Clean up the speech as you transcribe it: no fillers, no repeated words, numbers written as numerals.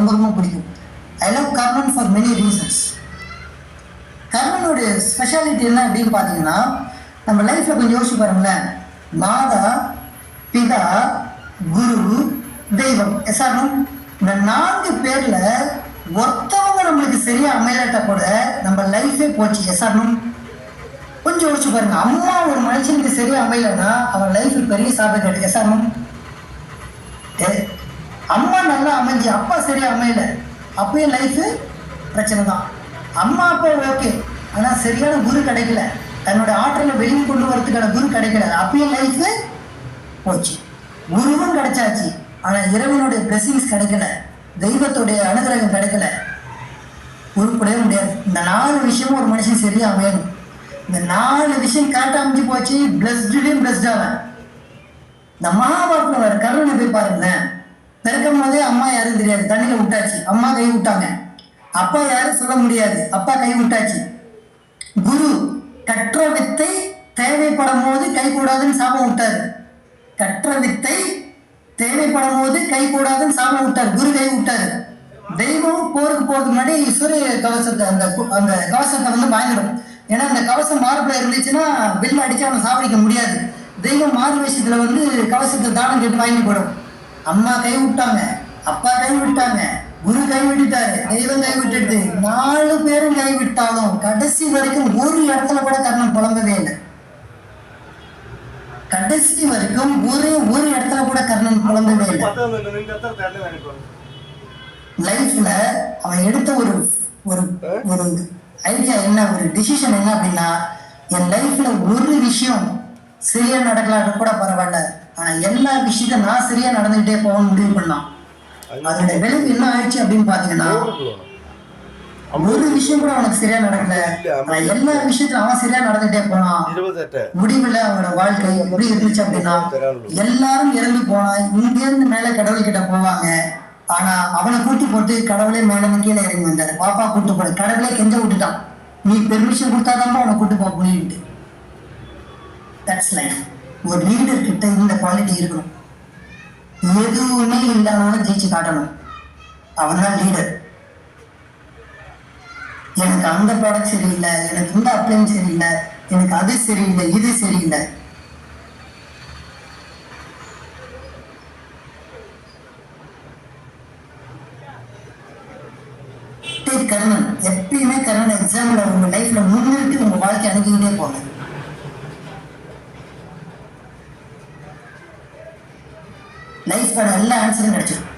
ரொம்ப ரொம்ப பிடிக்கும். I love Karnan for many reasons. கர்ணனுடைய ஸ்பெஷாலிட்டி என்ன அப்படின்னு பார்த்தீங்கன்னா, நம்ம லைஃப்பில் கொஞ்சம் யோசிச்சு பாருங்களேன். மாதா, பிதா, குரு, தெய்வம், எஸ்ஆர்னும் இந்த 4 பேர்ல ஒருத்தவங்க நம்மளுக்கு சரியா அமையலாட்ட கூட நம்ம லைஃபே போச்சு. எஸ்ஆர்னும் கொஞ்சம் யோசிச்சு பாருங்க. அம்மா ஒரு மனுஷனுக்கு சரியா அமையலன்னா அவன் லைஃப் பெரிய சாபக்கேடு. எஸ்ஆர்னும் அம்மா நல்லா அமைஞ்சு அப்பா சரியா அமையல, அப்பயும் லைஃபு பிரச்சனை தான். அம்மா அப்பா ஓகே, ஆனால் சரியான குரு கிடைக்கல, தன்னோட ஆற்றலை வெளியே கொண்டு வரதுக்கான குரு கிடைக்கல, அப்பயும் லைஃபு போச்சு. குருவும் கிடைச்சாச்சு, ஆனால் இறைவனுடைய பிளெஸிங்ஸ் கிடைக்கல, தெய்வத்துடைய அனுகிரகம் கிடைக்கல, உருப்படவே முடியாது. இந்த 4 விஷயமும் ஒரு மனுஷன் சரியா அமையணும். இந்த 4 விஷயம் கரெக்டாக அமைஞ்சு போச்சு, பிளஸ்டுலேயும் பிளஸ்டாவேன். இந்த மகாபாரத்தில் வர கர்ணனை போய் பாருங்களேன். பிறக்கும் போதே அம்மா யாரும் தெரியாது, தண்ணியில் விட்டாச்சு, அம்மா கை விட்டாங்க. அப்பா யாரும் சொல்ல முடியாது, அப்பா கை விட்டாச்சு. குரு கற்ற வித்தை தேவைப்படும் போது கை கூடாதுன்னு சாபம் விட்டாரு. கற்ற வித்தை தேவைப்படும் போது கை கூடாதுன்னு சாபம் விட்டார், குரு கை விட்டாரு. தெய்வம் போருக்கு போறதுக்கு முன்னாடி சூரிய கவசத்தை அந்த கவசத்தை வந்து வாங்கிடும். ஏன்னா அந்த கவசம் மாறுபட இருந்துச்சுன்னா பில் அடிச்சு அவனை சாப்பிடிக்க முடியாது. தெய்வம் மாறு விஷயத்துல வந்து கவசத்தை தானம் கேட்டு வாங்கி போடும். அம்மா கை விட்டாங்க, அப்பா கை விட்டாங்க, குரு கை விட்டுட்டாரு, தெய்வம் கை விட்டுட்டு 4 பேரும் கை விட்டாலும் கடைசி வரைக்கும் ஒரு இடத்துல கூட கர்ணன் புலம்பவே இல்லை. கடைசி வரைக்கும் ஒரு இடத்துல கூட கர்ணன் புலம்பவே இல்லை. லைஃப்ல அவன் எடுத்த ஒரு ஒரு ஒரு ஐடியா என்ன, ஒரு டிசிஷன் என்ன அப்படின்னா, என் லைஃப்ல ஒரு விஷயம் சரியா நடக்கலான்னு கூட பரவாயில்ல, ஆனா எல்லா விஷயத்தையும் நான் சரியா நடந்துகிட்டே போகணும்னு முடிவு பண்ணான். அதோட விளைவு என்ன ஆயிடுச்சு அப்படின்னு பாத்தீங்கன்னா, ஒரு விஷயம் கூட அவனுக்கு சரியா நடக்கல, ஆனா எல்லா விஷயத்திலும் அவன் சரியா நடந்துட்டே போனான். முடிவுல அவனோட வாழ்க்கை எப்படி இருந்துச்சு அப்படின்னா, எல்லாரும் இறந்து போனா இங்க இருந்து மேல கடவுள் கிட்ட போவாங்க, ஆனா அவனை கூட்டி போட்டு கடவுளே மேல கீழே இறங்கி வந்தாரு. பாப்பா கூட்டு போன கடவுளே கெஞ்ச விட்டுட்டான், நீ பெர்மிஷன் கொடுத்தாதான் அவனை கூட்டு போ பண்ணிட்டு. That's life. ஒரு லீடர் கிட்ட இந்த குவாலிட்டி இருக்கணும். எதுவுமே இல்லாதவன ஜெயிச்சு காட்டணும், அவன் தான் லீடர். எனக்கு அந்த ப்ராடக்ட் சரியில்லை, எனக்கு இந்த அப்ளைன் சரியில்லை, எனக்கு அது சரியில்லை, இது சரியில்லை. கர்ணன் எப்பயுமே கர்ணன் எக்ஸாம்ல உங்க லைஃப்ல முன்னிறுத்தி உங்க வாழ்க்கை அணுகிக்கிட்டே போங்க. லைஃப்க்கான எல்லா ஆன்சரும் கிடைச்சிடும்.